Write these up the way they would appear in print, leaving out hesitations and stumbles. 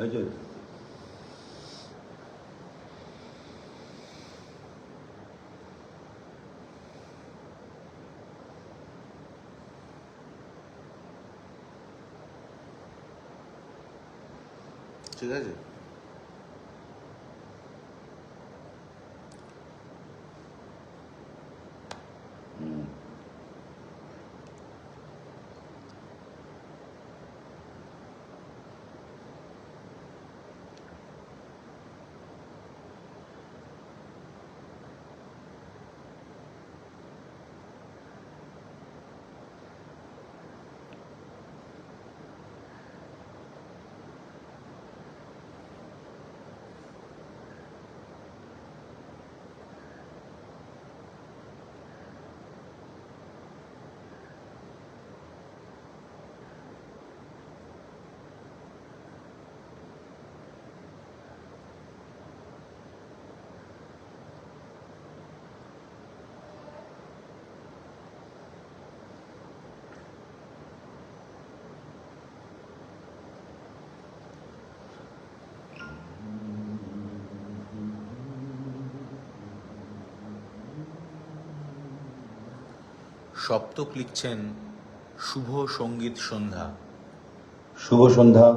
হয়েছে? ঠিক আছে। সপ্তক লিখছেন শুভ সঙ্গীত সন্ধ্যা। শুভ সন্ধ্যা।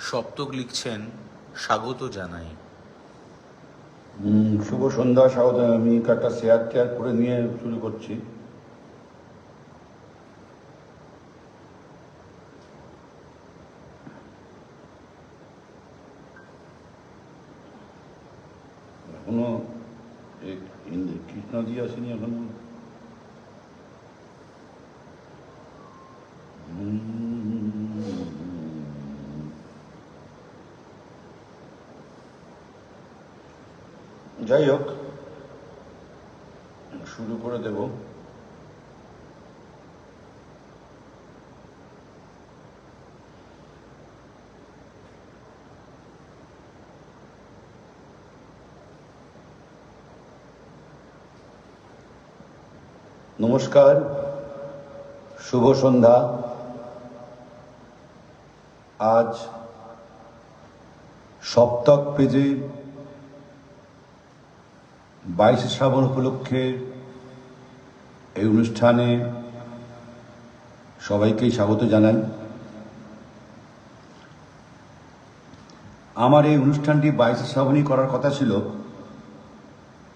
সপ্তক লিখছেন স্বাগত জানাই। শুভ সন্ধ্যা, স্বাগত। আমি একটা শেয়ার করে নিয়ে শুরু করছি। এখনো কৃষ্ণ দিয়ে আসেনি এখনো। যাই হোক, শুরু করে দেব। নমস্কার, শুভ সন্ধ্যা। আজ সপ্তক পেজে 22 শ্রাবণ উপলক্ষে এই অনুষ্ঠানে সবাইকেই স্বাগত জানাই। আমার এই অনুষ্ঠানটি 22 শ্রাবণই করার কথা ছিল,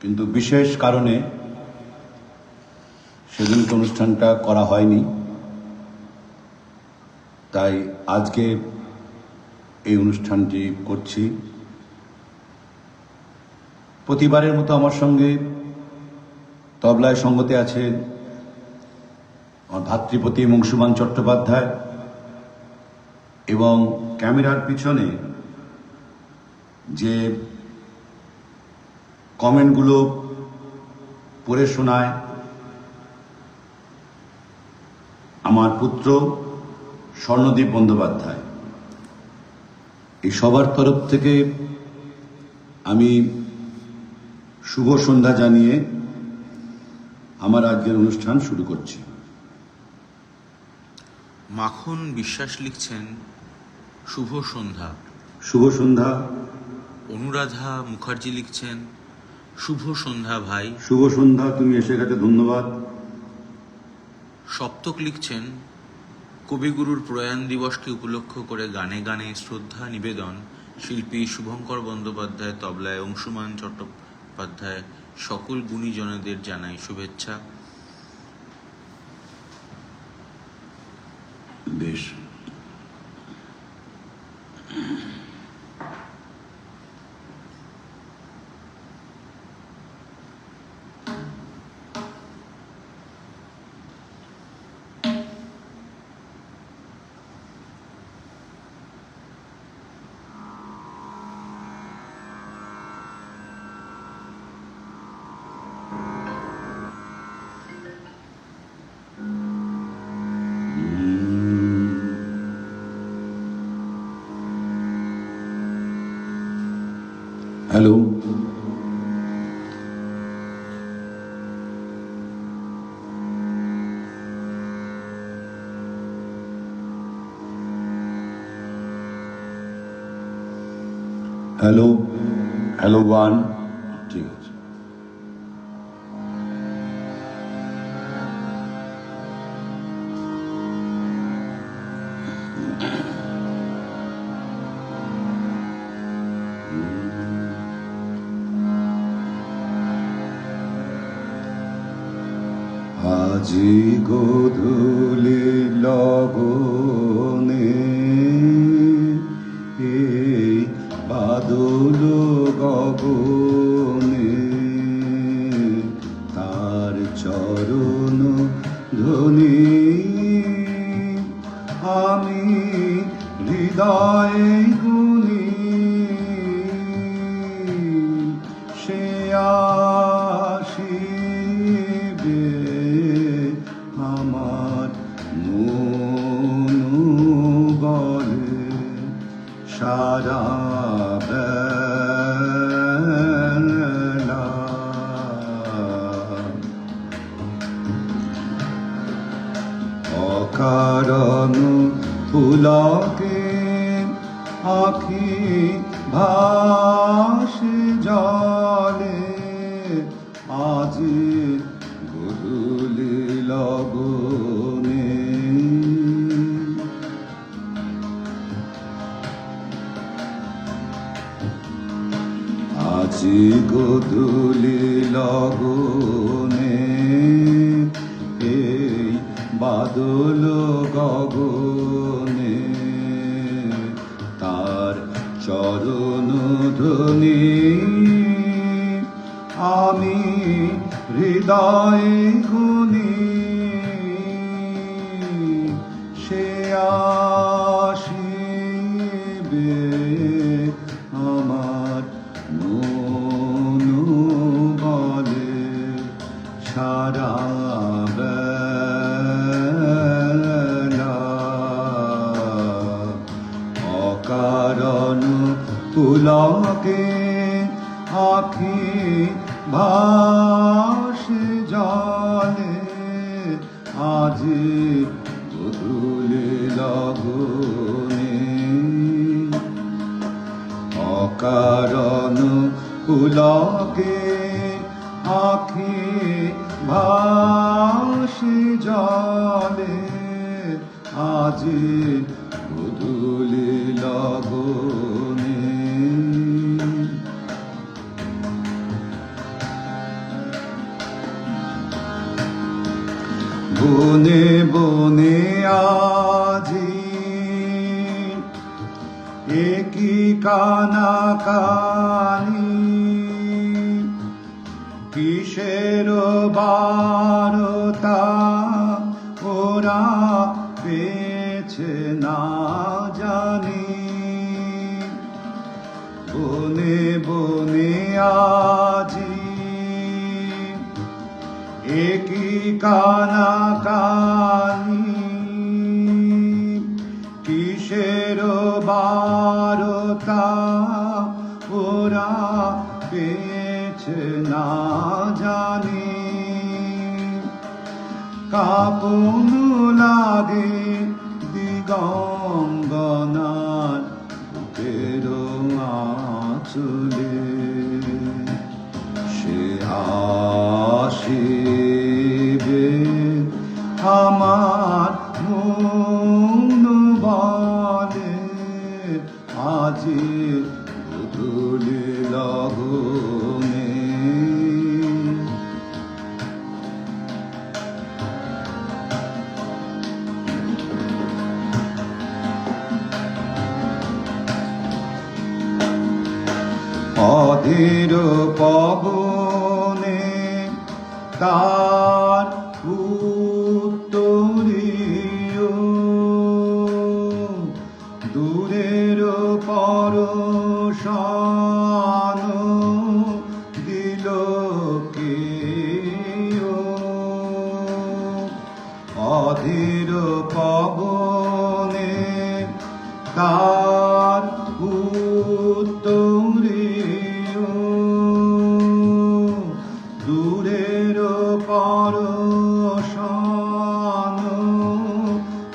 কিন্তু বিশেষ কারণে সেদিনকে অনুষ্ঠানটা করা হয়নি। তাই আজকে এই অনুষ্ঠানটি করছি। প্রতিবারের মতো আমার সঙ্গে তবলায় সঙ্গতে আছে আমার ভাতৃপ্রতিম অংশুমান চট্টোপাধ্যায়, এবং ক্যামেরার পিছনে যে কমেন্টগুলো পড়ে শোনায় আমার পুত্র স্বর্ণদীপ বন্দ্যোপাধ্যায়। এই সবার তরফ থেকে আমি শুভ সন্ধ্যা জানিয়ে আমার আজকের অনুষ্ঠান শুরু করছি। মাখন বিশ্বাস লিখছেন শুভ সন্ধ্যা। শুভ সন্ধ্যা। অনুরাধা মুখার্জি লিখছেন শুভ সন্ধ্যা ভাই। শুভ সন্ধ্যা, তুমি এসে গেছে, ধন্যবাদ। সপ্তক লিখছেন কবিগুরুর প্রয়াণ দিবসকে উপলক্ষ করে গানে গানে শ্রদ্ধা নিবেদন শিল্পী শুভঙ্কর বন্দ্যোপাধ্যায়, তবলায় অংশুমান চট্টোপাধ্যায়, সকল গুণীজনদের জানাই শুভেচ্ছা। বেশ, হ্যালো। হ্যালো, হ্যালো ওয়ান, ঠিক আছে। আজি গোধূলি লগনে এই বাদল গগনে তার চরণ ধ্বনি আমি হৃদয়ে গুনি, সে আসিবে আমার মন বলে সারা বেলা। অকারণ পুলকে আখি ভাসে জলে, আজি গোধূলি লগনে আজি গোধূলি লগনে এই বাদল গগনে তার চরণ ধ্বনি আমি হৃদয়ে গুনি, সে আসিবে আমার মন বলে সারা বেলা। অকারণ পুলকে আখি ভাসে জলে, আজি গোধূলি লগনে অকারণ পুলকে আখি ভাসে জলে, আজি গোধূলি লগনে। বনে বনে আজি একই কানা কানি, কি কিসের বারতা ওরা পেয়েছে না জানি, বনে বনে আজি একই কানা কানি। কিসের বারতা ওরা পেয়েছে না জানি, কাঁপন লাগে দিগঙ্গনার বুকের আঁচলে। সে আসিবে আমার মন বলে, আজি গধূলি লগনে। অধীর পবনে তার উত্তরীয়, দূরের পরশান দিল কেউ। অধীর পবনে তার উত্তরীয়, দূরের পরশান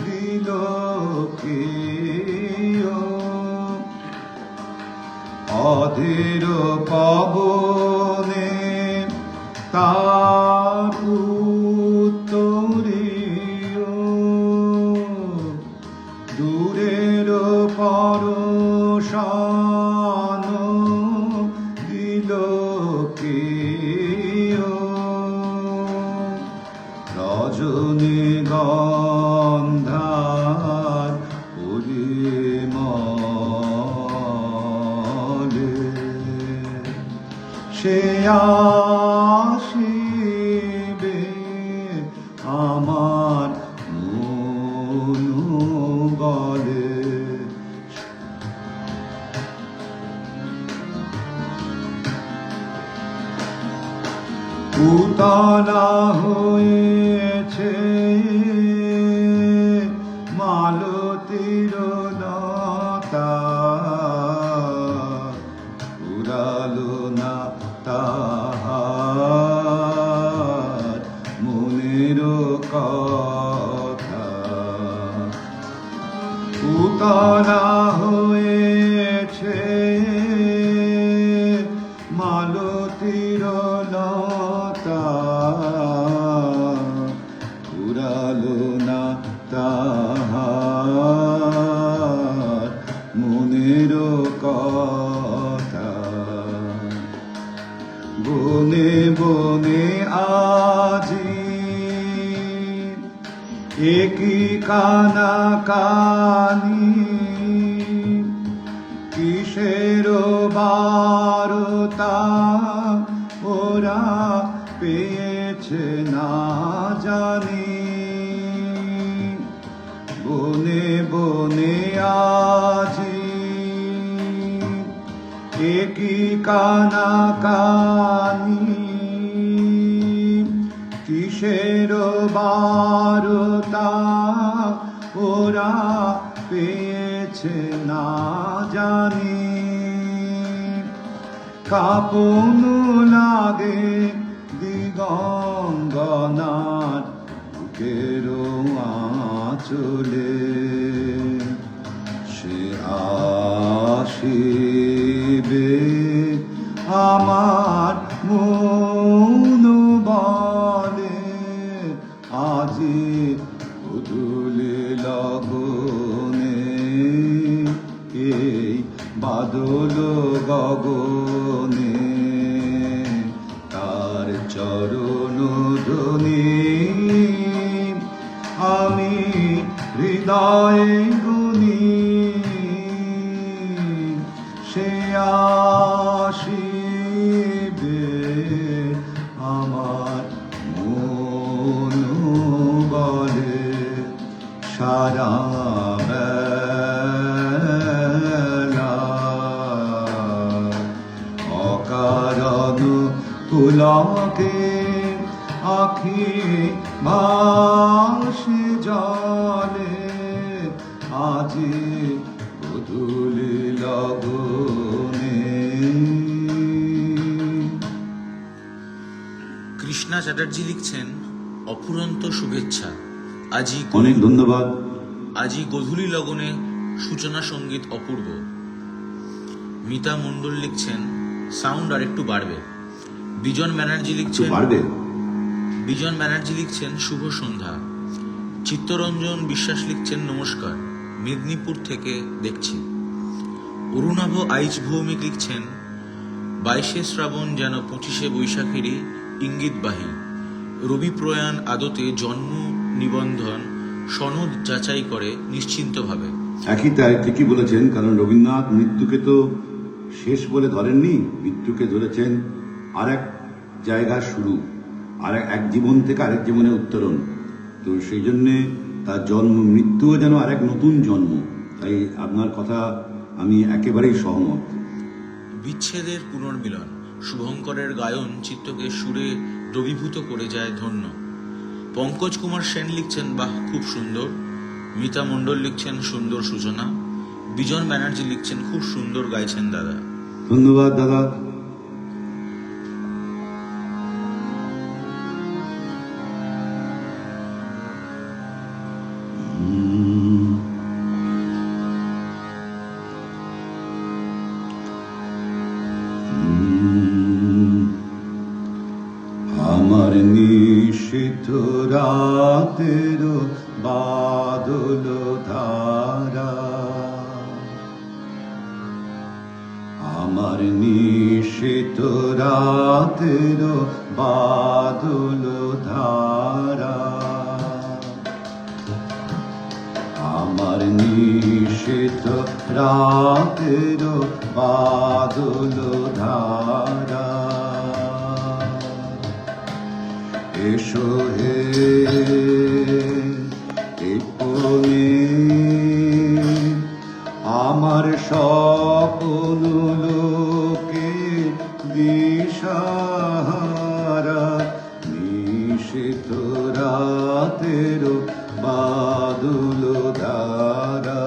দিল কেউ। অধীর পবনে তার উত্তরীয়, দূরের পরশান দিল কেউ। রজনীগন্ধার পরিমলে সে আসিবে আমার মন বলে। উতলা হয়েছে মালতীর লতা, উড়ালো না তাহার মনের কথা। উতলা হয়েছে মালতীর লতা, উড়ালো না তাহার মনের কথা। বনে বনে আজি একই কানা কানি, কিসের বারতা ওরা পেয়েছে না জানি, বনে বনে আজি একই কানা কানি। কিসের বারতা ওরা পেয়েছে না জানি, কাঁপন লাগে দিগঙ্গনার বুকের আঁচলে। সে আসিবে আমার মন বলে, আজি গধূলি লগনে। এই বাদল গগনে তার চরণ ধ্বনি আমি হৃদয়ে গুনি। সে আসিবে আমার আমার মন বলে সারা বেলা অকারণ পুলকে আখি ভাসে জলে আজি গধূলি লগনে। কৃষ্ণা চ্যাটার্জি লিখছেন, অফুরন্ত শুভেচ্ছা। অনেক ধন্যবাদ। আজি গধূলি লগনে সূচনা সঙ্গীত অপূর্ব। মিতা মণ্ডল লিখছেন, সাউন্ড আর একটু বাড়বে। বিজন ব্যানার্জি লিখছেন শুভ সন্ধ্যা। চিত্তরঞ্জন বিশ্বাস লিখছেন নমস্কার, মেদিনীপুর থেকে দেখছি। অরুণাভ আইচ ভৌমিক লিখছেন, 22শে শ্রাবণ যেন 25শে বৈশাখেরই ইঙ্গিতবাহী। রবি প্রয়াণ আদতে জন্ম নিবন্ধন সনদ যাচাই করে নিশ্চিন্তভাবে। একই তাই, ঠিকই বলেছেন। কারণ রবীন্দ্রনাথ মৃত্যুকে তো শেষ বলে ধরেননি, মৃত্যুকে ধরেছেন আর এক জায়গার শুরু, আর এক জীবন থেকে আরেক জীবনের উত্তরণ। তো সেই জন্যে তার জন্ম মৃত্যুও যেন আরেক নতুন জন্ম। তাই আপনার কথা আমি একেবারেই সহমত। বিচ্ছেদের পুনর্মিলন, শুভঙ্করের গায়ন চিত্তকে সুরে দ্রবীভূত করে যায়, ধন্য। পঙ্কজ কুমার সেন লিখছেন, বাহ খুব সুন্দর। মিতা মণ্ডল লিখছেন, সুন্দর সূচনা। বিজন ব্যানার্জি লিখছেন, খুব সুন্দর গাইছেন দাদা। ধন্যবাদ দাদা। আমার নিশিত রাতের বাদল ধারা, আমার নিশিত রাতের বাদল ধারা, আমার নিশিত রাতের বাদল ধারা। এসো হে এপনে আমার সকল লোকে দিশাহারা, নিশিত রাতের বাদল ধারা,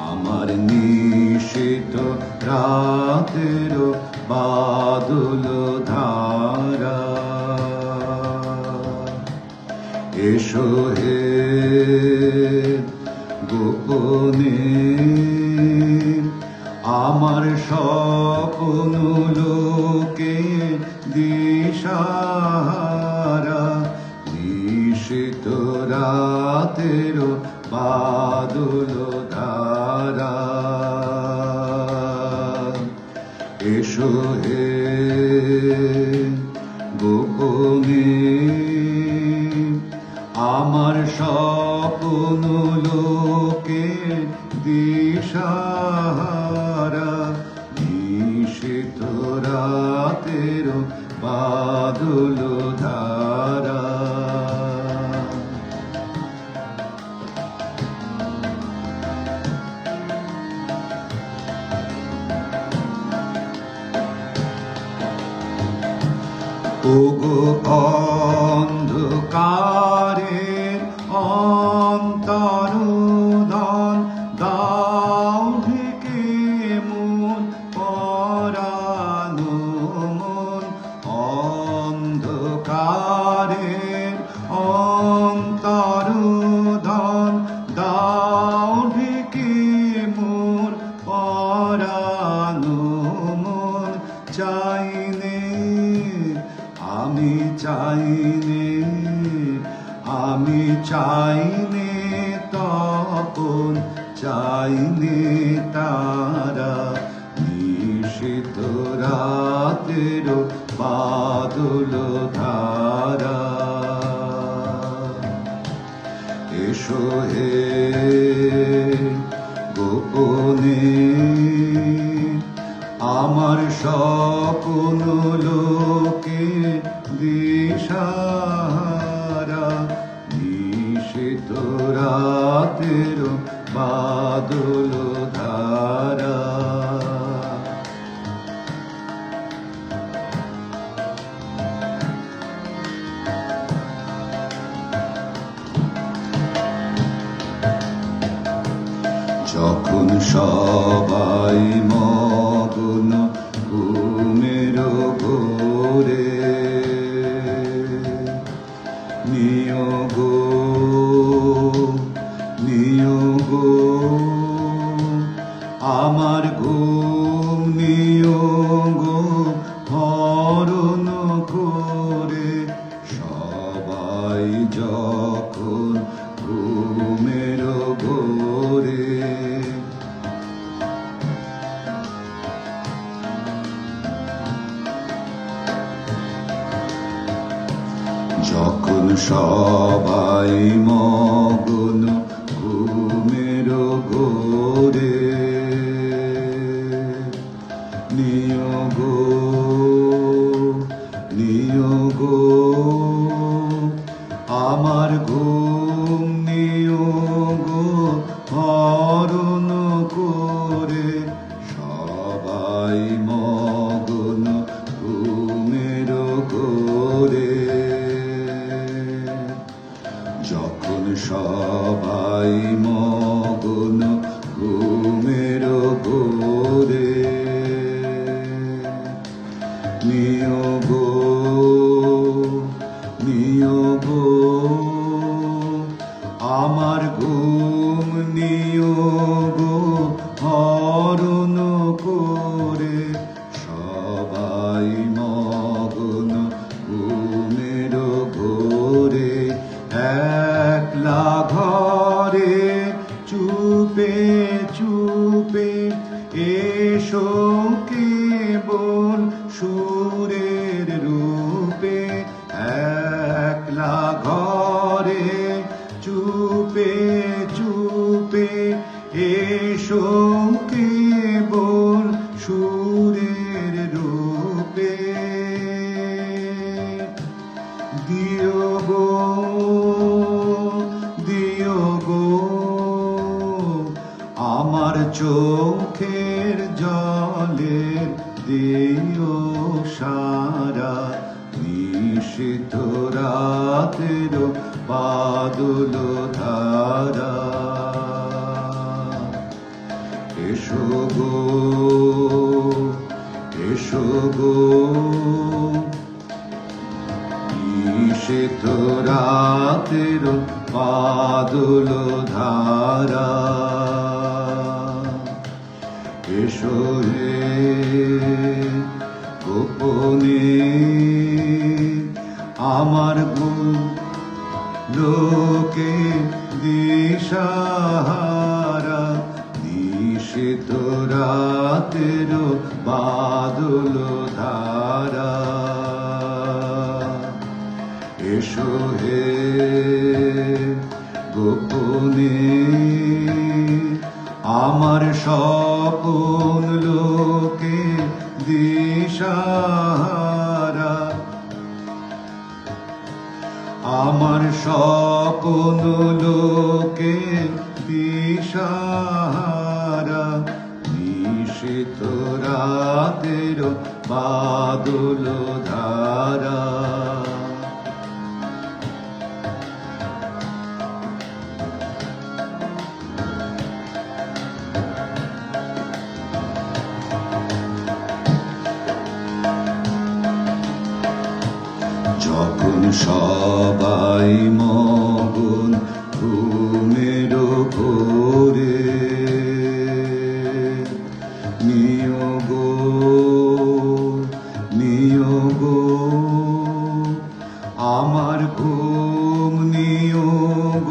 আমার নিশিত রাতের বাদল ধারা। এসো হে গোপনে আমার সকল লোকে দিশাহারা, নিশিত রাতের বাদল ধারা। এসো হে গোপনে আমার সকল লোকে দিশাহারা, নিশিত রাতের বাদল ধারা। ওগো অন্ধকারের অন্তরোদন দাও ঢেকে মন পরানো মন, অন্ধকারের অন্তরোদন দাও ঢেকে মন পরানো মন। চাইনে আমি চাইনে, আমি চাইনে তপন, চাইনে তারা, নিশিত রাতের বাদল ধারা। এসো হে গোপনে আমার স্বপ্ন লোকে দিশাহারা, নিশীথ রাতের বাদল ধারা। যখন সবাই মগ্ন ঘুমের ঘোরে, নিয়োগ নিয়োগ আমার ঘুম নিয়োগ হরণ করে। সবাই যখন ঘুমের ঘোরে, যখন সবাই মগ্ন ঘুমের ঘোরে, নিয়োগ নিয়োগ আমার ঘুম নিয়োগ হরণ করে। সবাই মগ্ন ঘুমের ঘোরে, যখন সবাই মগ্ন ঘুমের ঘোরে, নিয়োগ নিয়োগ আমার ঘুম নিয়োগ হরণ করে। সবাই মগ্ন ঘুমের ঘোরে, একলা ঘরে চুপে চুপে এসো কেবল সুরের রূপে। একলা ঘরে চুপে চুপে এসো কেবল সুরের রূপে। দিও গো দিও গো আমার চোখের জলের দিও সারা, নিশীথ রাতের বাদল ধারা। এসো গো এসো গো নিশীথ রাতের বাদল ধারা। এসো হে গোপনে আমার গুণ লোকে দিশাহারা, নিশীথ রাতের বাদল ধারা। এসো হে গোপনে আমার স্বপ্ন লোকে দিশাহারা, আমার স্বপ্ন লোকে দিশাহারা, নিশীথ রাতের বাদল ধারা। যখন সবাই মগ্ন ঘুমের ঘোরে, নিয়োগ নিয়োগ আমার ঘুম নিয়োগ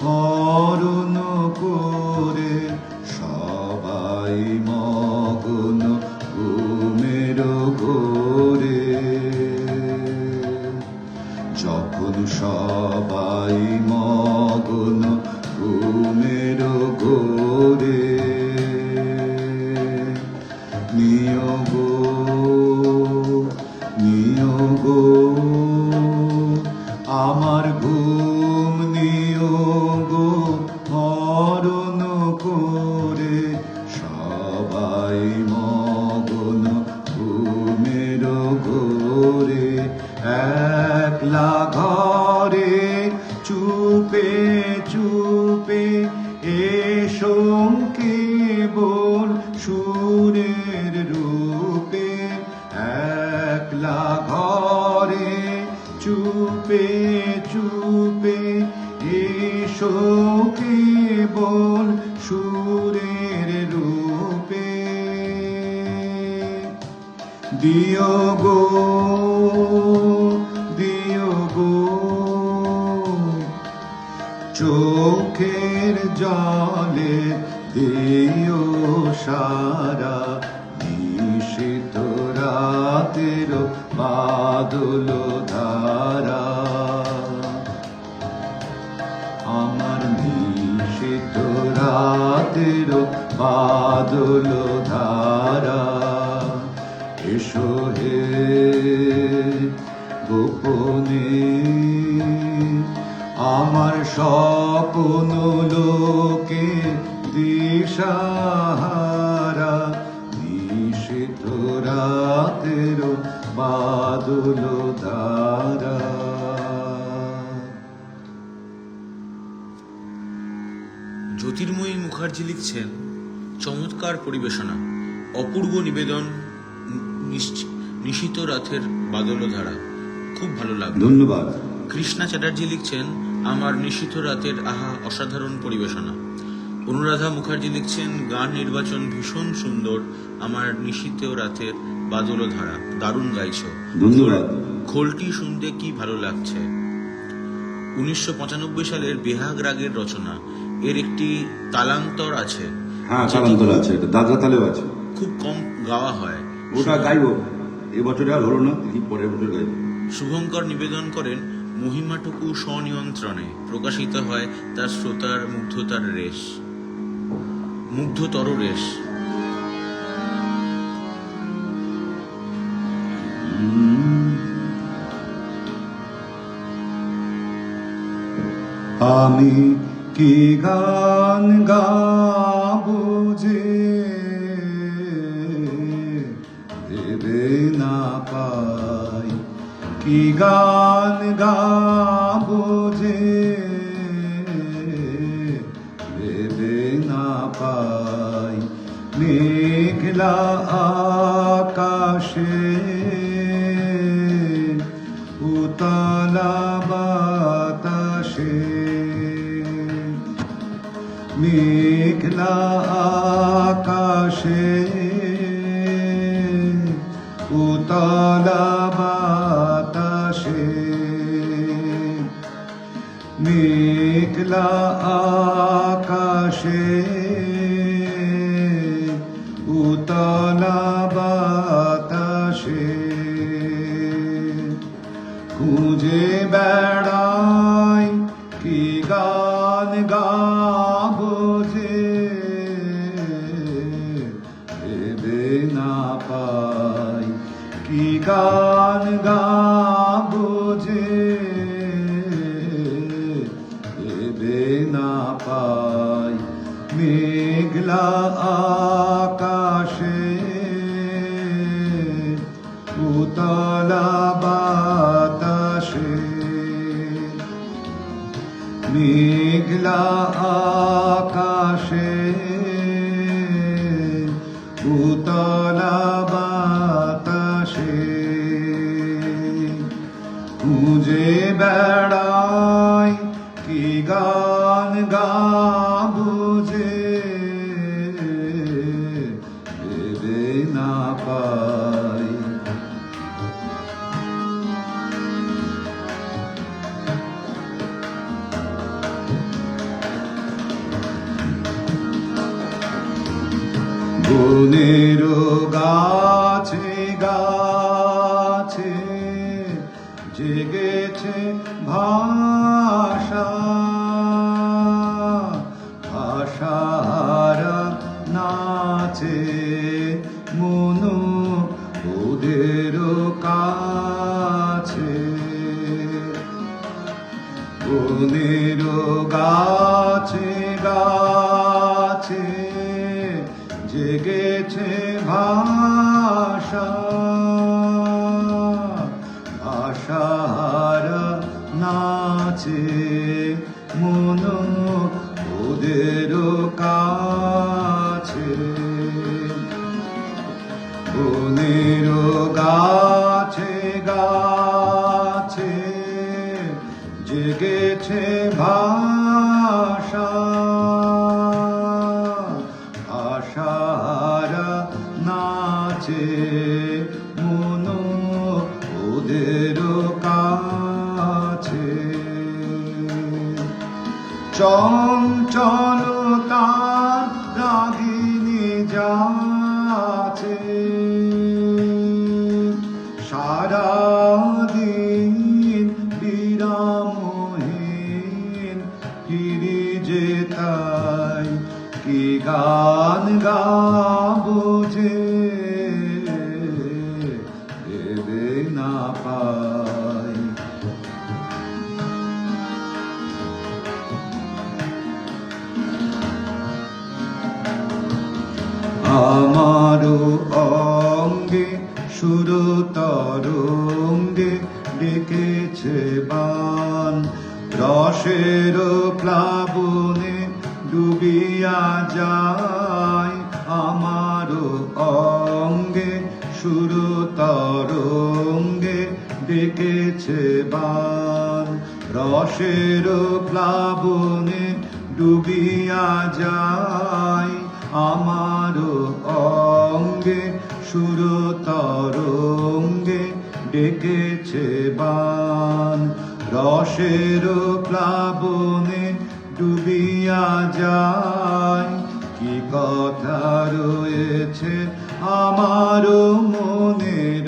হরণ করে। সবাই মগ্ন ঘুমের ঘোরে, যখন সবাই মগ্ন ঘুমের ঘোরে, ঘরে চুপে চুপে এসো কেবল সুরের রূপে দিও গো চোখের জলে দিও সারা নিশীথ রাতের বাদল ধারা আমার নিশীথ রাতের বাদল ধারা এসো হে গোপনে আমার স্বপ্ন লোকে দিশাহারা নিশীথ রাতের বাদল ধারা। জ্যোতির্ময়ী মুখার্জি লিখছেন, চমৎকার পরিবেশনা, অপূর্ব নিবেদন, নিশীথ রাতের বাদলধারা, খুব ভালো লাগলো, ধন্যবাদ। কৃষ্ণা চ্যাটার্জি লিখছেন, আমার নিশীথ রাতের আহা অসাধারণ পরিবেশনা। অনুরাধা মুখার্জি লিখছেন, গান নির্বাচন ভীষণ সুন্দর, আমার নিশীথ রাতের বাদলধারা, দারুণ গাইছ, ধন্যবাদ। খোলটি শুনতে কি ভালো লাগছে। 1995 সালের বেহাগ রাগের রচনা, এর একটি তালান্তর আছে, হ্যাঁ তালান্তর আছে, এটা দাদরা তালেও আছে, খুব কম গাওয়া হয়, ওটা গাইবো এবছরে আর হলো না, দেখি পরের বছর গাইবো। শুভঙ্কর নিবেদন করেন, মহিমাটুকু স্বনিয়ন্ত্রণে প্রকাশিত হয় তার শ্রোতার মুগ্ধতর রেশ। আমি কি গান গাবো যে ভেবে না পাই, কি গান গাবো যে ভেবে না পাই, মেঘলা আকাশে উতলা বাতাসে, মেঘলা আকাশে উতলা বাতাসে, মেঘলা আকাশে উতলা বাতাসে, খুঁজে বেড়াই কি গান গাবো যে ভেবে না পাই, কি গান গাবো যে ভেবে না পাই, মেঘলা আকাশে উতলা বাতাসে, মেঘলা আকাশে উতলা বাতাসে, খুঁজে বেড়াই কি গান গাবো যে ভেবে না পাই। বনের গাছে গাছে জেগেছে ভাষা, ভাষাহারা নাচে মন ওদের কাছে, বনের গাছে গাছে জেগেছে ভাষা, ভাষাহারা নাচে মন ওদের কাছে, বনের গাছে গাছে জেগেছে ভাষা, ভাষারা নাচে মন ওদের কাছে। চঞ্চলতার রাগিনী যাচ্ছে সারাদিন বিরামহীন, ফিরি যে তাই কি গান গাবো যে ভেবে না পাই। আমারও অঙ্গে সুরতরঙ্গে ডেকেছে বান, রসের প্লাবনে ডুবিয়া যায়। আমারও অঙ্গে সুরতরঙ্গে ডেকেছে বান, রসের প্লাবনে ডুবিয়া যায়। আমারও অঙ্গে সুরতরঙ্গে ডেকেছে বান, রসের প্লাবনে ডুবিয়া যায়। কি কথা রয়েছে আমারও মনের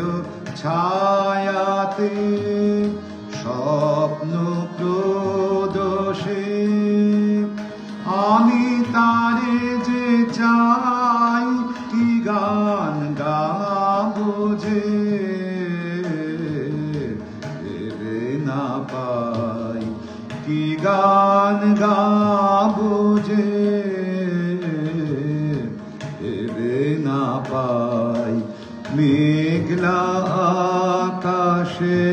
ছায়াতে, স্বপ্ন প্রদোষে আমি তারে যে চাই কি গান গাবো যে ভেবে না পাই। কি গান গাবো যে ভেবে না পাই। মেঘলা আকাশে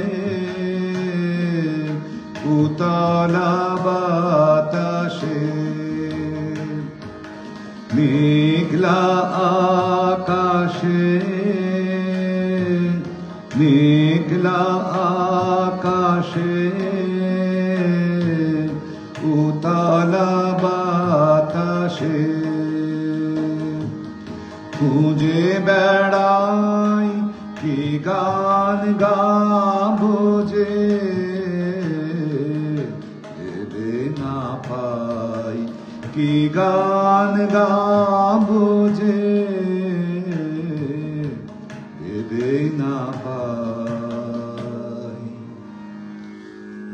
উতলা বাতাসে, মেঘলা আকাশে মেঘলা আকাশে উতলা বাতাসে খুঁজে বেড়াই কি গান গাবো যে ভেবে না পাই। কি গান গাবো যে ভেবে না পাই।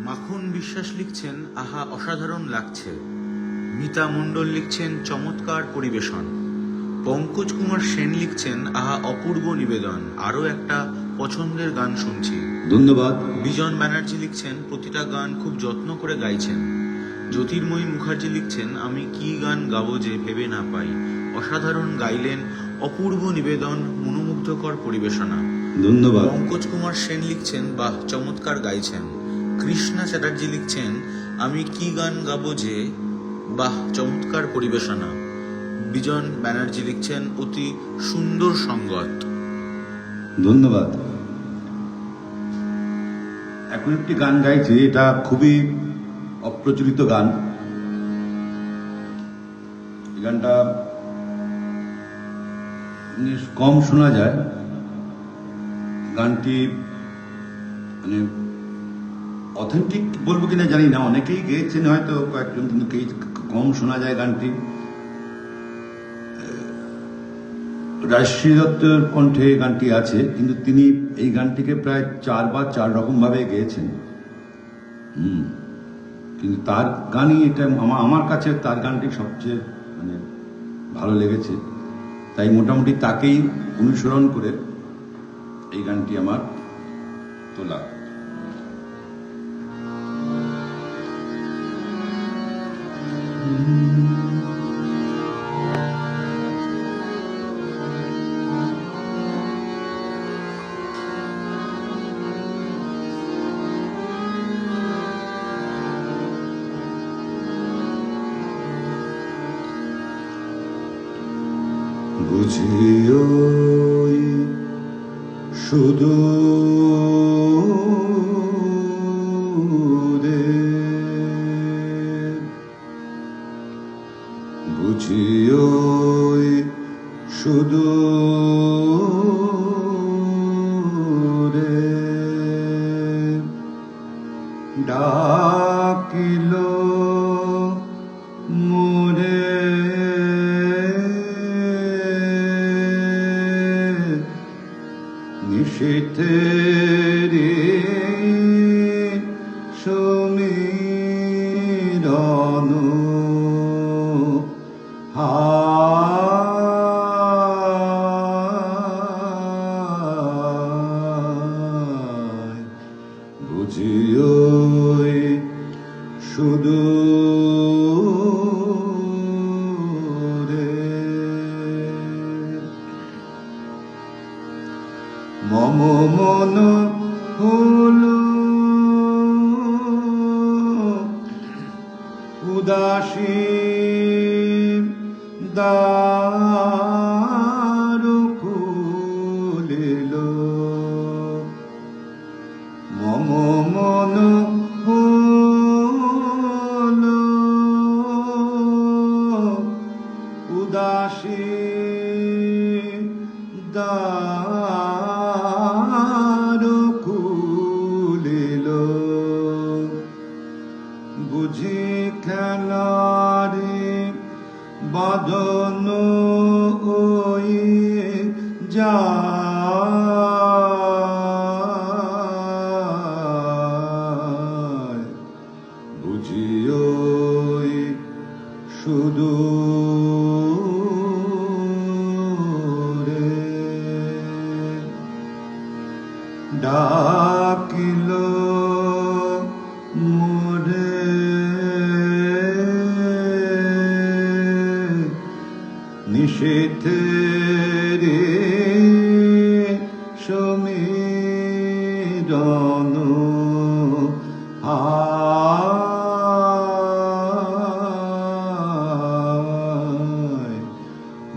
মাখন বিশ্বাস লিখছেন, আহা অসাধারণ লাগছে। মিতা মণ্ডল লিখছেন, চমৎকার পরিবেশন। পঙ্কজ কুমার সেন লিখছেন, আহা অপূর্ব নিবেদন, আরো একটা পছন্দের গান শুনছি। ধন্যবাদ। বিজন ব্যানার্জি লিখছেন, প্রতিটা গান খুব যত্ন করে গাইছেন। জ্যোতির্ময়ী মুখার্জি লিখছেন, আমি কি গান গাবো যে ভেবে না পাই, অসাধারণ গাইলেন, অপূর্ব নিবেদন, মনোমুগ্ধকর পরিবেশনা। ধন্যবাদ। পঙ্কজ কুমার সেন লিখছেন, বাহ চমৎকার গাইছেন। কৃষ্ণা চ্যাটার্জি লিখছেন, আমি কি গান গাবো যে, বাহ চমৎকার পরিবেশনা। বিজন ব্যানার্জি লিখছেন, অতি সুন্দর সঙ্গত। ধন্যবাদ। এখন একটি গান গাইছি, এটা খুবই অপ্রচলিত গান। এই গানটা কম শোনা যায়। গানটি মানে অথেন্টিক বলবো কিনা জানি না, অনেকেই গেয়েছেন হয়তো কয়েকজন, কিন্তু কম শোনা যায় গানটি। রাজশ্রী দত্তের কণ্ঠে গানটি আছে, কিন্তু তিনি এই গানটিকে প্রায় 4 বা 4 রকম ভাবে গেয়েছেন। কিন্তু তার গানই এটা আমার কাছে তার গানটি সবচেয়ে মানে ভালো লেগেছে, তাই মোটামুটি তাকেই অনুসরণ করে এই গানটি আমার তোলা। বুঝিও সুদূর ডাকিল মোরে নিশীথেরি সমীরণ হায় বুঝিও সুদূরে মম মন হলো উদাসী দ্বার খুলিল মম মন হলো উদাসী দ্বার খুলিল বুঝি খেলারে বাঁধন ওই যায় বুঝিও সুদূরে ডাকিল মোরে নিশীথেরি সমীরণ হায়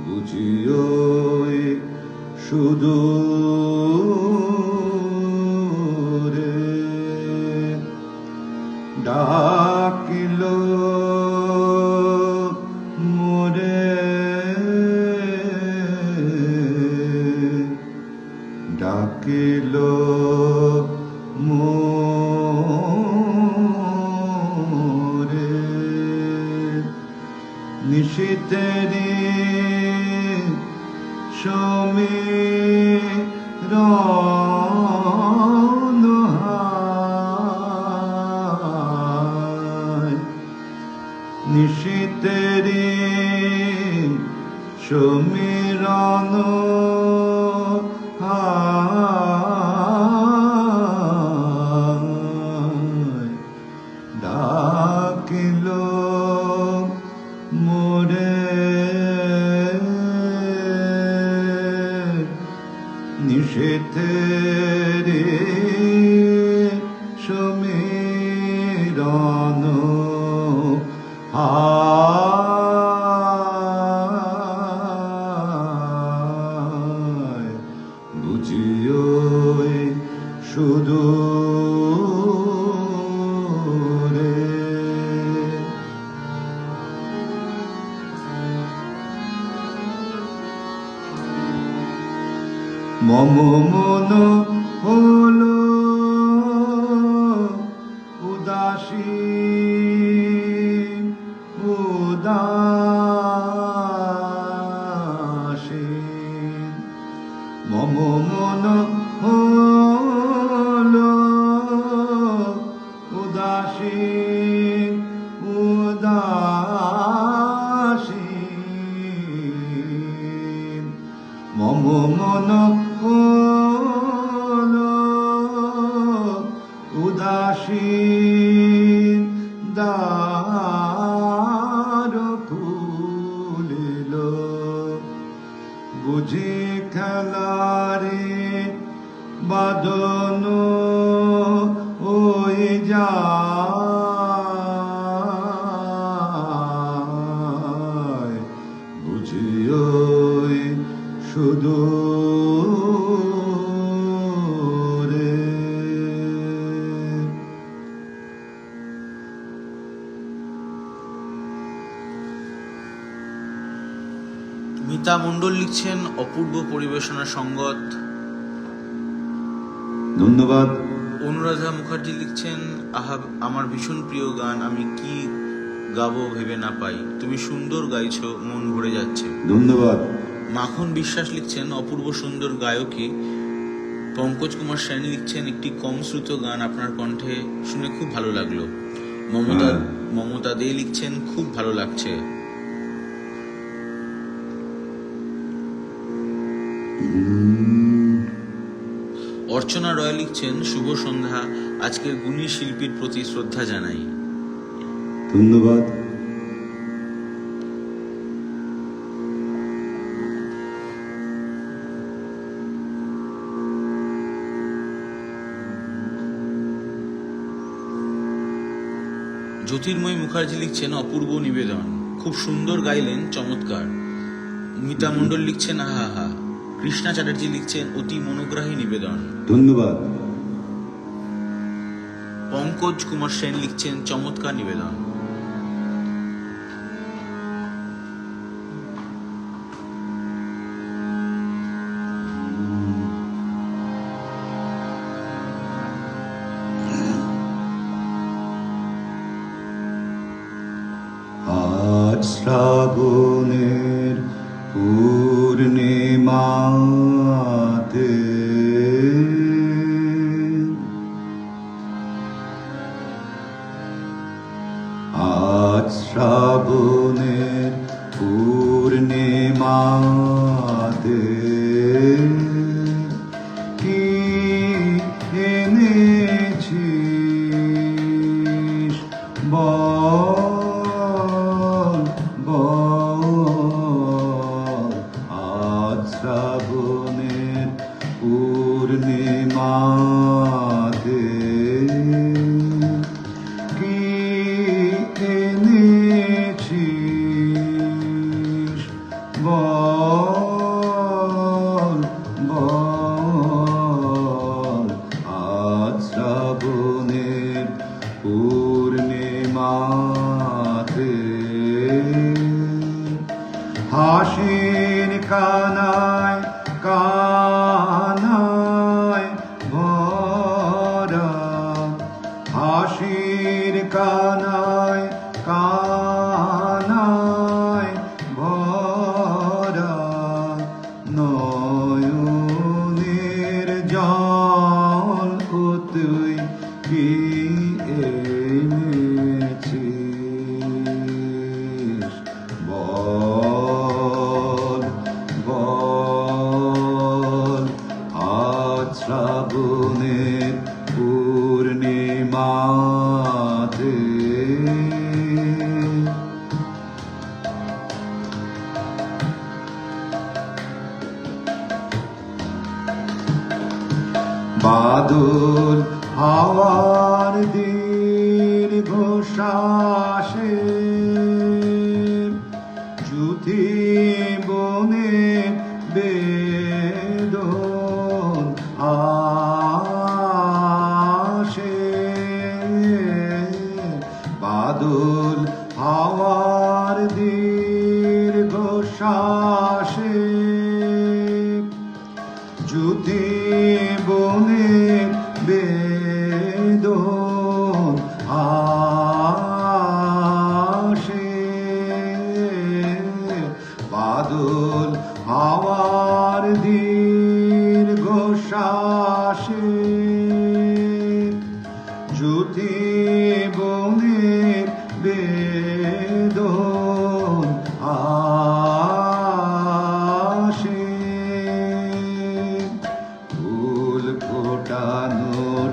বুঝিও সুদূরে ডাকিল মোরে ডাকিল মোরে নিশীথেরি সমীরণ হায় নিশীথেরি সমীরণ হায় ডাকিল মোরে নিশীথেরি সমীরণ হায় বুঝিও সুদূরে মম মন হলো উদাসী উদাসী মম মন হলো উদাসী উদাসী মম মন হলো উদাসী দ্বার খুলিল বুঝি খেলারে বাঁধন ওই যায় বুঝিও সুদূরে মিতা মণ্ডল লিখছেন অপূর্ব পরিবেশনা সঙ্গত। ধন্যবাদ অনুরাধা মুখার্জি লিখছেন, আহা আমার ভীষণ প্রিয় গান, আমি কি গাবো ভেবে না পাই, তুমি সুন্দর গাইছো, মন ভরে যাচ্ছে। ধন্যবাদ। মাখন বিশ্বাস লিখছেন, অপূর্ব সুন্দর গায়কী। পঙ্কজ কুমার সেন লিখছেন, একটি কম শ্রুত গান, আপনার কণ্ঠে শুনে খুব ভালো লাগলো। হ্যাঁ। মমতা দে লিখছেন, খুব ভালো লাগছে। অর্চনা রয় লিখছেন, শুভ সন্ধ্যা, আজকের গুণী শিল্পীর প্রতি শ্রদ্ধা জানাই। ধন্যবাদ। জ্যোতির্ময় মুখার্জি লিখছেন, অপূর্ব নিবেদন, খুব সুন্দর গাইলেন, চমৎকার। মিতা মণ্ডল লিখছেন, আহা হা। কৃষ্ণা চ্যাটার্জি লিখছেন, অতি মনোগ্রাহী নিবেদন। ধন্যবাদ। পঙ্কজ কুমার সেন লিখছেন, চমৎকার নিবেদন। আজ শ্রাবণের পূর্ণিমাতে আজ শ্রাবণের পূর্ণিমাতে কি এনেছিস বল বল, আজ শ্রাবণের পূর্ণিমাতে কি এনেছিস বল বল, আজ শ্রাবণের পূর্ণিমাতে হাসির কানায় কানায় ভরা, হাসির কানায় কানায় ভরা, নয়নের জল তুই কি এনেছিস বল বল, আজ শ্রাবণের পূর্ণিমাতে বাদল হাওয়ার দীর্ঘ শ্বাসে জুথি বনে বেদন আসে, বাদল হাওয়ার দীর্ঘ শ্বাসে জুথি বনে বেদন আসে, বাদল হাওয়ার দীর্ঘ শ্বাসে জুথি বনে বেদন আসে, ফুল ফোটানোর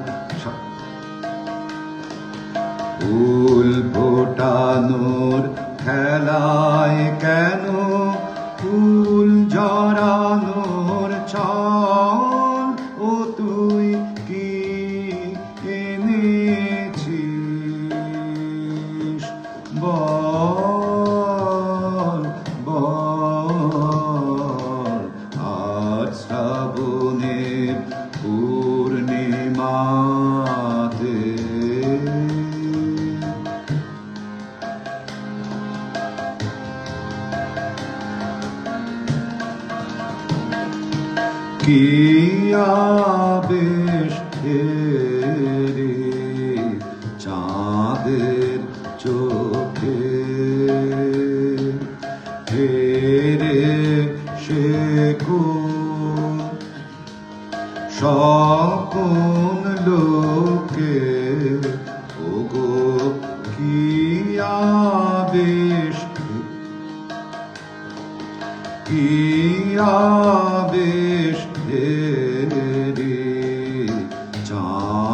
ফুল ফোটানোর খেলায় কেন ফুল জড়ানোর ছল, ও তুই কি এনেছিস বল বল, আজ শ্রাবণের পূর্ণিমাতে কি আবেশ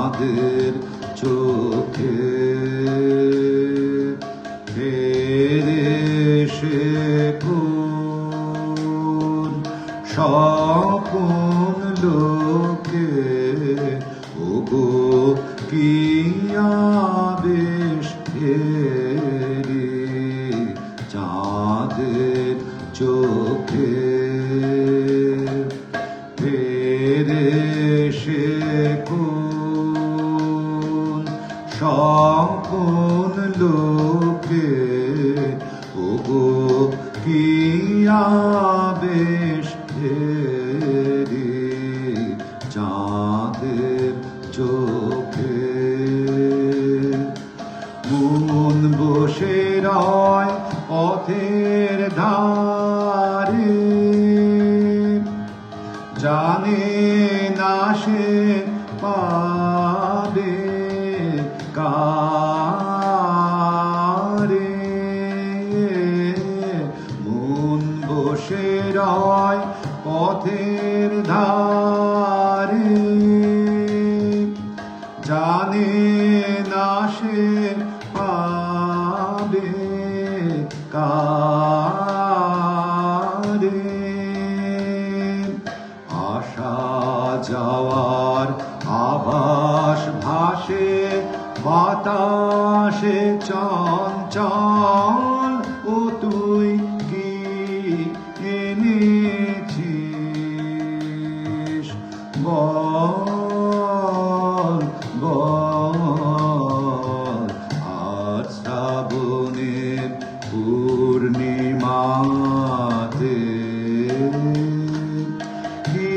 চাঁদের চোখে ফেরে সে কোন স্বপন লোকে ওগো কি আবেশ ফেরে চাঁদের চোখে ফেরে সে কোন স্বপন লোকে ওগো কি আবেশ ফেরে চাঁদের চোখে মন বসে রয় পথের ধারে জানে না সে পাবে কারে মন বসে রয় পথের ধারে জানে না সে পাবে কারে আসা যাওয়ার আভাস ভাসে বাতাসে চঞ্চল ও তুই কি এনেছিস বল বল আর শ্রাবণের পূর্ণিমাতে কি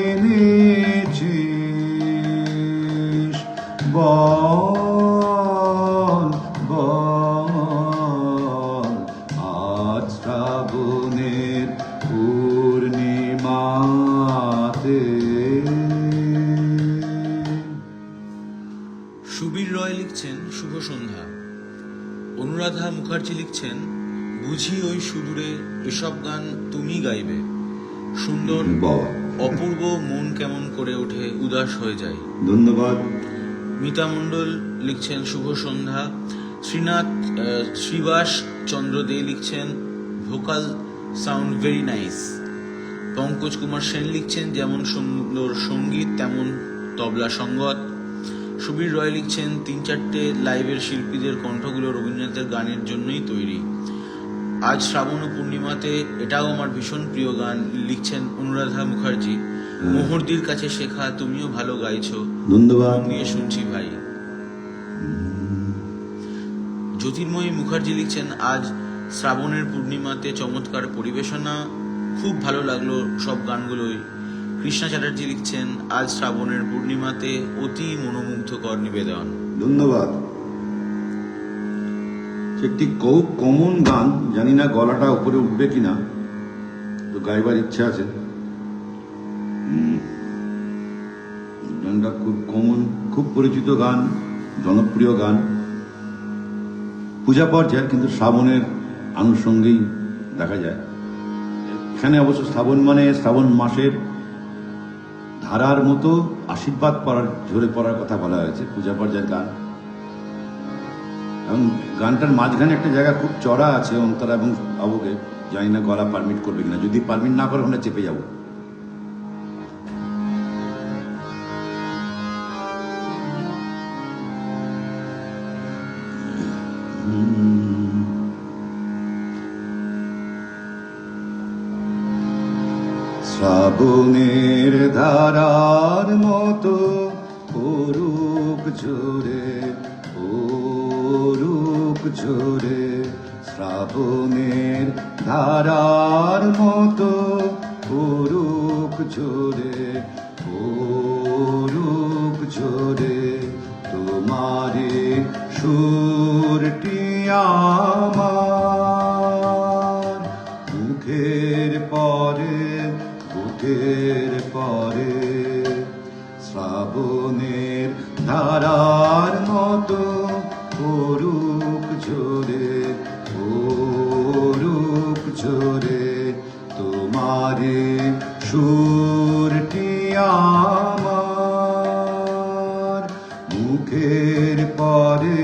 এনেছিস বল বল আজ শ্রাবণের পূর্ণিমাতে। সুবীর রয় লিখছেন শুভ সন্ধ্যা। অনুরাধা মুখার্জি লিখছেন বুঝি ওই সুদূরে এসব গান তুমি গাইবে, সুন্দর অপূর্ব মন কেমন করে ওঠে উদাস হয়ে যায়। ধন্যবাদ। মিতা মণ্ডল লিখছেন শুভ সন্ধ্যা। শ্রীবাস চন্দ্র দে লিখছেন vocal sound very nice. Pankaj Kumar Sen লিখছেন যেমন সুন্দর সঙ্গীত তেমন তবলা সঙ্গত। সুবীর রয় লিখছেন ৩-৪টে লাইভের শিল্পীদের কণ্ঠগুলো রবীন্দ্রনাথের গানের জন্যই তৈরি। আজ শ্রাবণ ও পূর্ণিমাতে এটাও আমার ভীষণ প্রিয় গান লিখছেন অনুরাধা মুখার্জি। মোহরদির কাছে শেখা তুমিও ভালো গাইছো, ধন্যবাদ নিয়ে শুনছি ভাই। জ্যোতির্ময়ী মুখার্জি লিখছেন আজ শ্রাবণের পূর্ণিমাতে চমৎকার পরিবেশনা, খুব ভালো লাগলো সব গানগুলোই। কৃষ্ণা চ্যাটার্জি লিখছেন আজ শ্রাবণের পূর্ণিমাতে অতি মনোমুগ্ধকর নিবেদন। ধন্যবাদ। একটি খুব কমন গান, জানি না গলাটা উপরে উঠবে কিনা, তো গাইবার ইচ্ছা আছে। গানটা খুব কমন, খুব পরিচিত গান, জনপ্রিয় গান, পূজা পর্যায়ের, কিন্তু শ্রাবণের আনুষঙ্গেই দেখা যায়। এখানে অবশ্য শ্রাবণ মানে শ্রাবণ মাসের ধারার মতো আশীর্বাদ পড়ার ঝরে পড়ার কথা বলা হয়েছে, পূজা পর্যায়ের গান। এবং গানটার মাঝখানে একটা জায়গা খুব চড়া আছে অন্তরা এবং আবুকে, জানি না গলা পারমিট করবে কিনা, যদি পারমিট না করে আমরা চেপে যাব। শ্রাবণের ধারার মতো পরুক ঝরে, পরুক ঝরে, শ্রাবণের ধারার মতো পরুক ঝরে, পরুক ঝরে, তোমারে সুরটি আমার মুখের পরে, বুকের পরে, শ্রাবণের ধারার মতো পরুক ঝরে, পরুক ঝরে, তোমারে সুরটি আমার মুখের পরে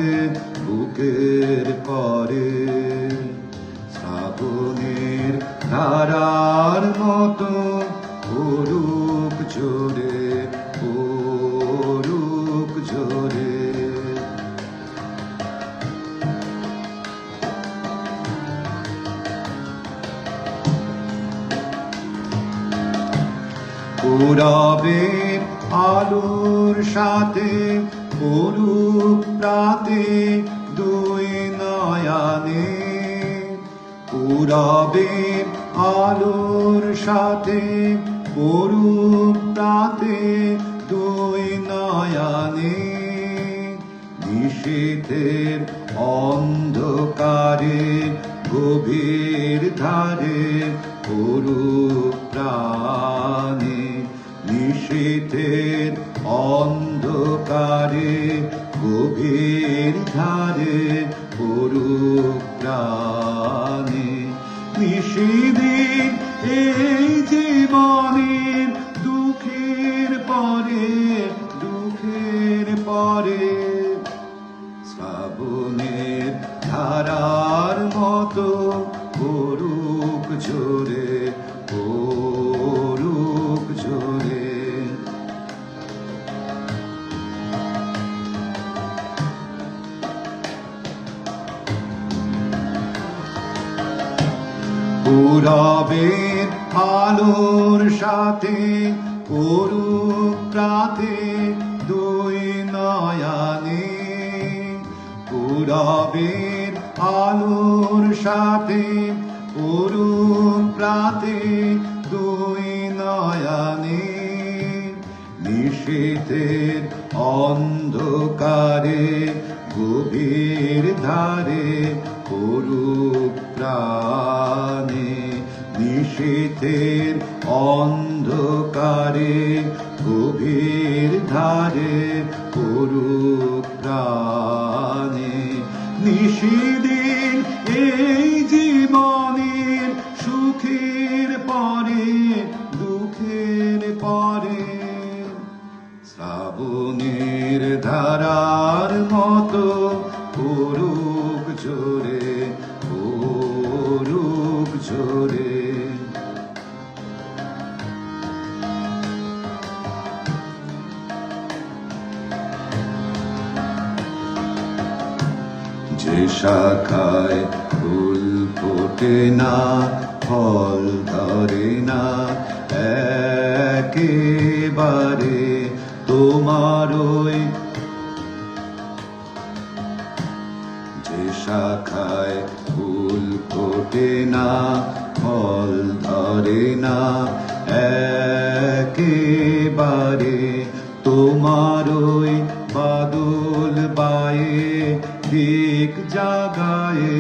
বুকের পরে শ্রাবণের ধারার মতো পড়ুক ঝরে পড়ুক ঝরে পূরবের আলোর সাথে পড়ুক প্রাতে দুই নয়নে পূরবের আলোর সাথে পড়ুক প্রাতে দুই নয়নে নিশীথের অন্ধকারে গভীর ধারে পড়ুক প্রাণে নিশীথের অন্ধকারে গভীর ধারে পড়ুক প্রাণে নিশিদিন এই জীবনের দুঃখের পরে শ্রাবণের ধারার মতো পড়ুক ঝরে পড়ুক ঝরে পূরবের আলোর সাথে পড়ুক প্রাতে দুই নয়নে পূরবের আলোর সাথে পড়ুক প্রাতে দুই নয়নে নিশীথের অন্ধকারে গভীর ধারে পড়ুক প্রাণে নিশীথের অন্ধকারে গভীর ধারে পড়ুক প্রাণে নিশিদিন এই জীবনের সুখের পরে দুঃখের পরে শ্রাবণের ধারার মতো পড়ুক ঝরে পড়ুক ঝরে যে শাখায় ফুল ফোটে না ফল ধরে না একেবারে তোমার ওই যে শাখায় ফুল ফোটে না ফল ধরে না একেবারে তোমার ওই বাদল বায়ে দিক জাগায়ে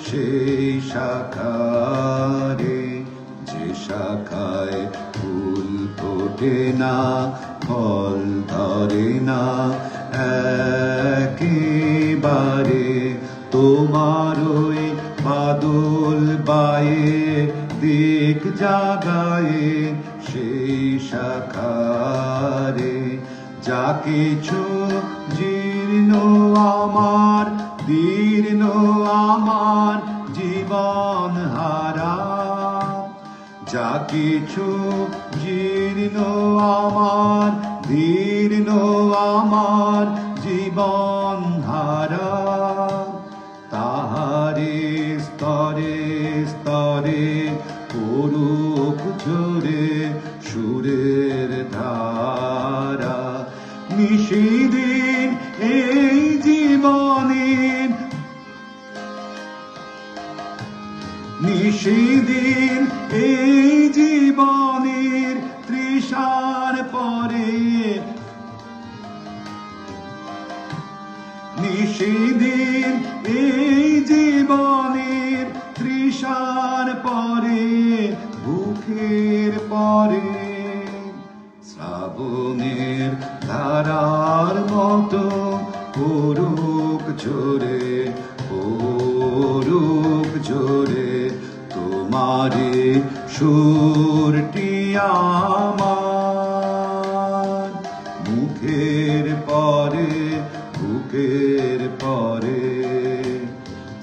সেই শাখারে যে শাখায় ফুল ফোটে না ফল ধরে না একেবারে তোমার ওই বাদল বায়ে দিক জাগায়ে সেই শাখারে যা কিছু জীর্ণ আমার দীর্ণ আমার জীবন হারা যা কিছু জীর্ণ আমার দীর্ণ আমার জীবন হারা তাহারে স্তরে স্তরে পড়ুক ঝরে সুরের ধারা নিশিদিন এই জীবনের নিশিদিন এই জীবনের তৃষার পরে নিশিদিন এই জীবনের তৃষার পরে বুকের পরে শ্রাবণের ধারার মতো পড়ুক ঝরে পড়ুক ঝরে তোমারে সুরটি আমার মুখের পরে বুকের পরে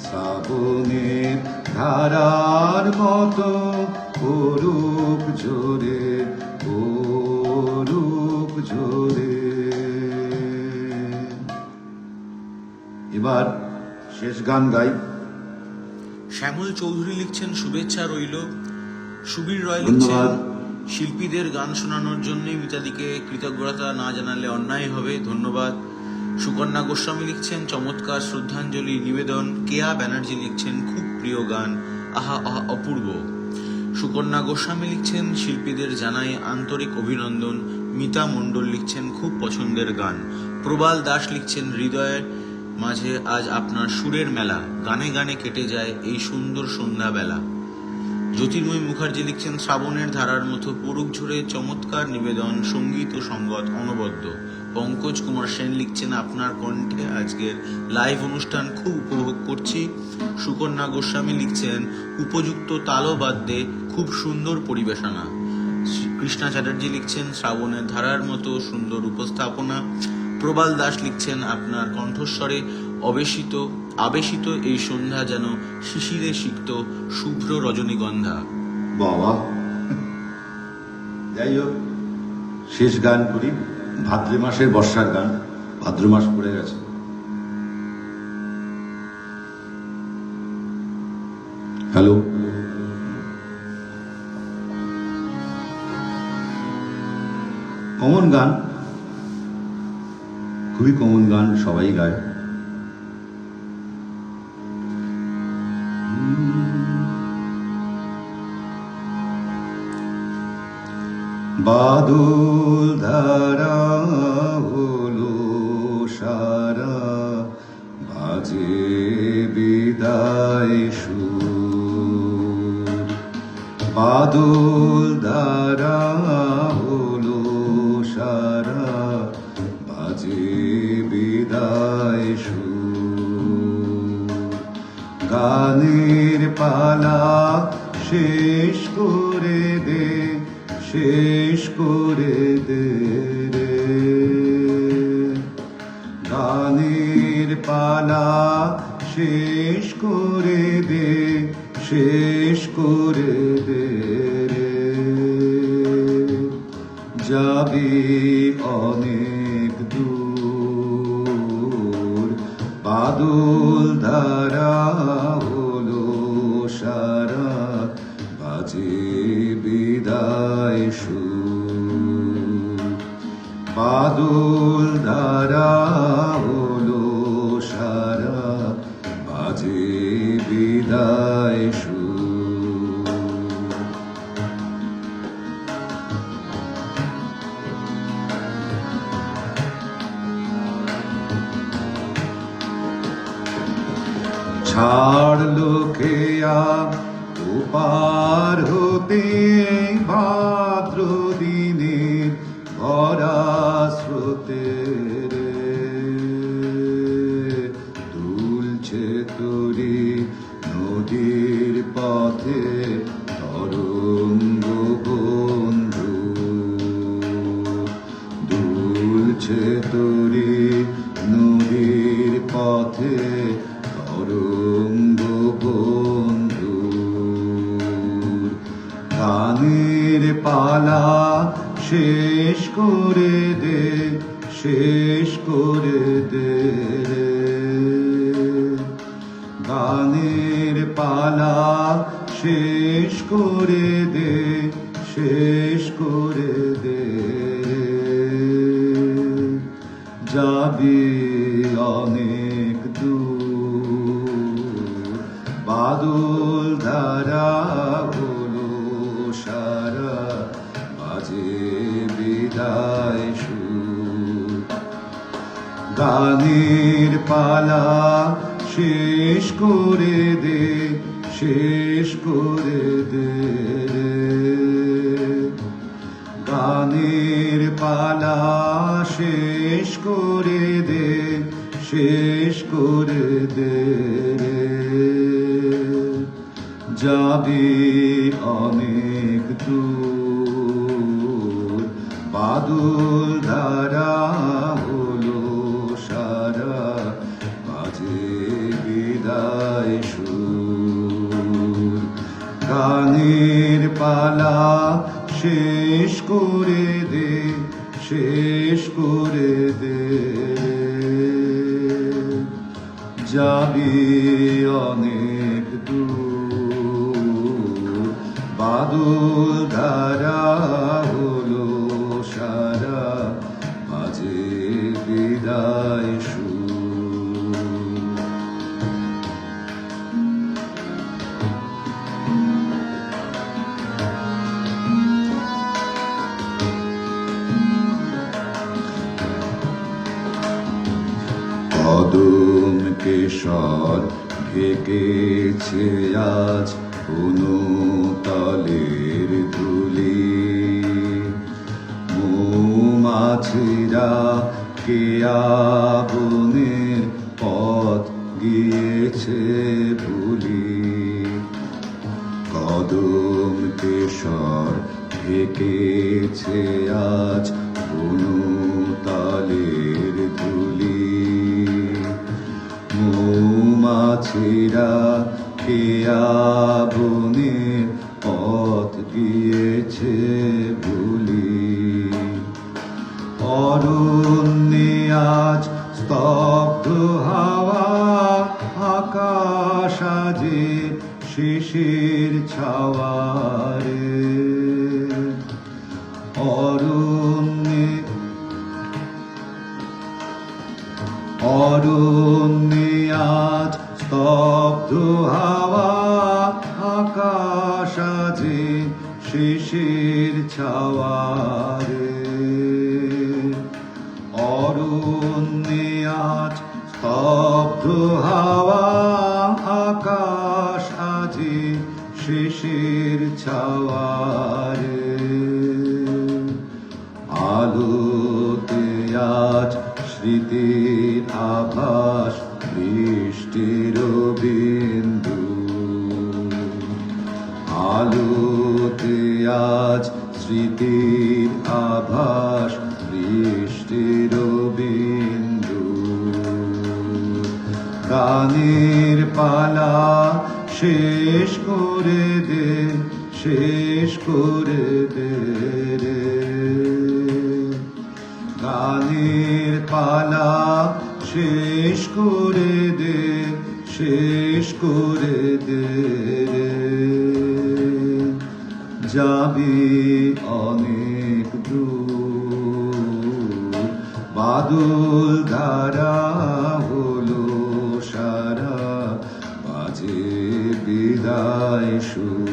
শ্রাবণের ধারার মতো করুক ঝরে, করুক ঝরে। এবার শেষ গান গাই। শ্যামল চৌধুরী লিখছেন শুভেচ্ছা রইল। সুবীর রয় লিখছেন ধন্যবাদ। শিল্পীদের গান শোনানোর জন্যই মিতাদিকে কৃতজ্ঞতা না জানালে অন্যায় হবে, ধন্যবাদ। সুকন্যা গোস্বামী লিখছেন চমৎকার শ্রদ্ধাঞ্জলি নিবেদন। কেয়া ব্যানার্জি লিখছেন খুব প্রিয় গান, আহা আহা অপূর্ব। সুকন্যা গোস্বামী লিখছেন শিল্পীদের জানাই আন্তরিক অভিনন্দন। মিতা মণ্ডল লিখছেন খুব পছন্দের গান। প্রবাল দাস লিখছেন হৃদয়ের মাঝে আজ আপনার সুরের মেলা, গানে গানে কেটে যায় এই সুন্দর সন্ধ্যাবেলা। জ্যোতির্ময় মুখার্জি লিখছেন শ্রাবণের ধারার মতো পড়ুক ঝরে, চমৎকার নিবেদন, সঙ্গীত ও সংগত অনবদ্য। পঙ্কজ কুমার সেন লিখছেন আপনার কণ্ঠে আজকের লাইভ অনুষ্ঠান খুব উপভোগ করছি। সুকন্যা গোস্বামী লিখছেন উপযুক্ত তালবাদ্যে খুব সুন্দর পরিবেশনা। কৃষ্ণা চ্যাটার্জি লিখছেন শ্রাবণের ধারার মতো সুন্দর উপস্থাপনা। প্রবাল দাস লিখছেন আপনার কণ্ঠস্বরে আবেশিত এই সন্ধ্যা যেন শিশিরে সিক্ত শুভ্র রজনীগন্ধা। বাবা, যাই হোক, শেষ গান করি। ভাদ্র মাসের বর্ষার গান, ভাদ্র মাস পড়ে গেছে। হ্যালো, কমন গান, খুবই কমন গান, সবাই গায়। বাদল ধারা হলো সারা, বাজে বিদায় সুর। বাদল ধারা হলো সারা, বাজে বিদায় সুর। গানের পালা শেষ করে দে, শেষ করে দে রে। গানের পালা শেষ করে দে, শেষ করে দে রে। যাবি অনেক দূর, বাদল ধারা হলো সারা, বাজে বিদায় সুর। বাদল ধারা হলো সারা, বাজে বিদায় সুর। ছাড়লো খেয়া ওপার হতে ভাদ্র দিনের ভরা স্রোতে রে। দুলছে তরি নদীর পথে তরঙ্গ বন্ধু। দুলছে তরি নদীর পথে তরঙ্গ বন্ধু। গানের পালা শেষ করে দে, শেষ করে দে রে। গানের পালা শেষ করে দে, শেষ করে দে রে। যাবি অনেক দূর, বাদল ধারা হলো সারা, বাজে বিদায় সুর। গানের পালা শেষ করে দে, শেষ করে দে রে। গানের পালা শেষ করে দে, শেষ করে দে রে। যাবি অনেক দূর, বাদল ধারা হলো সারা, শেষ করে দে, শেষ করে দে। যাবি অনেক দূর, বাদল ধারা হলো সারা, বাজে বিদায় সুর। কদম কেশর ঢেকেছে আজ কোনো তলের ধুলি, মৌমাছিরা কেয়া বনের পথ গিয়েছে ভুলি। কদম কেশর ঢেকেছে আজ কোনো তালের ধুলি, মৌমাছিরা কেয়া বনের পথ গিয়েছে ভুলি। অরণ্যে আজ স্তব্ধ হাওয়া, আকাশ আজে শেষের ছাওয়ারে। অরণ্যে আজ স্তব্ধ হাওয়া, আকাশ আজে শেষের ছাওয়ারে। অরণ্যে আজ স্তব্ধ হাওয়া, আকাশ আজে শেষের ছাওয়ারে। আলোতে আজ স্মৃতির আভাস, বৃষ্টির বিন্দু। আলোতে আজ স্মৃতির আভাস, বৃষ্টির বিন্দু। গানের পালা শেষ করে দে, শেষ করে দে রে। গানের পালা শেষ করে দে, শেষ করে দে রে। যাবি অনেক দূর, বাদল ধারা হলো সারা, বাজে বিদায় সুর।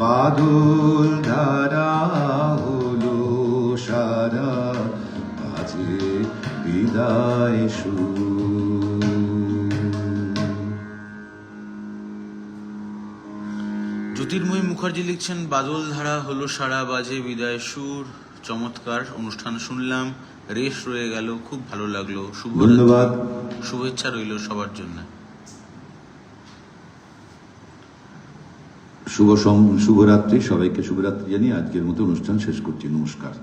বাদল ধারা হলো সারা, বাজে বিদায় সুর। জ্যোতির্ময়ী মুখার্জি লিখছেন, বাদল ধারা হলো সারা, বাজে বিদায় সুর। চমৎকার অনুষ্ঠান শুনলাম, রেশ রয়ে গেল, খুব ভালো লাগলো। ধন্যবাদ। শুভেচ্ছা রইল সবার জন্য। শুভরাত্রি, সবাইকে শুভরাত্রি জানিয়ে আজকের মতো অনুষ্ঠান শেষ করছি। নমস্কার।